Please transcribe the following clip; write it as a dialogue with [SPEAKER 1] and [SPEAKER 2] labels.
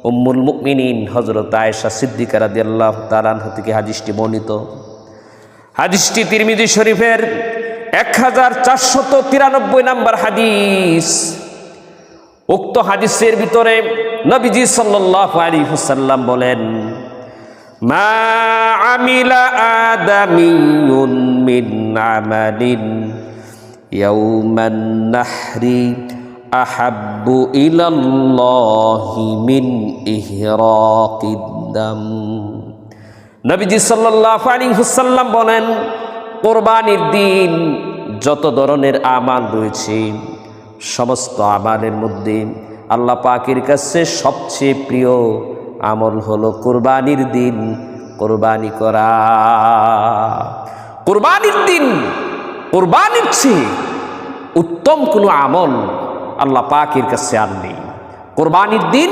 [SPEAKER 1] উম্মুল মুমিনিন হযরত আয়েশা সিদ্দিকা রাদিয়াল্লাহু তাআলা আনহা থেকে হাদিসটি বর্ণিত। হাদিসটি তিরমিজি শরীফের 1493 নম্বর হাদিস। উক্ত হাদিসের ভিতরে নবীজি সাল্লাল্লাহু আলাইহি ওয়াসাল্লাম বলেন, মা আমিলা আদামিয়ুন মিন আমালিন ইয়াউমান নাহরি আহাব্বু ইলাল্লাহি মিন ইহরাকিদ দাম। নবীজি সাল্লাল্লাহু আলাইহি ওয়াসাল্লাম বলেন, কোরবানির দিন যত ধরনের আমাল রয়েছে সমস্ত আমালের মধ্যে আল্লাহ পাকের কাছে সবচেয়ে প্রিয় আমল হলো কোরবানির দিন কোরবানি করা। কোরবানির দিন কোরবানির চেয়ে উত্তম কোনো আমল আল্লাহ পাকের কাছে আর নেই। কোরবানির দিন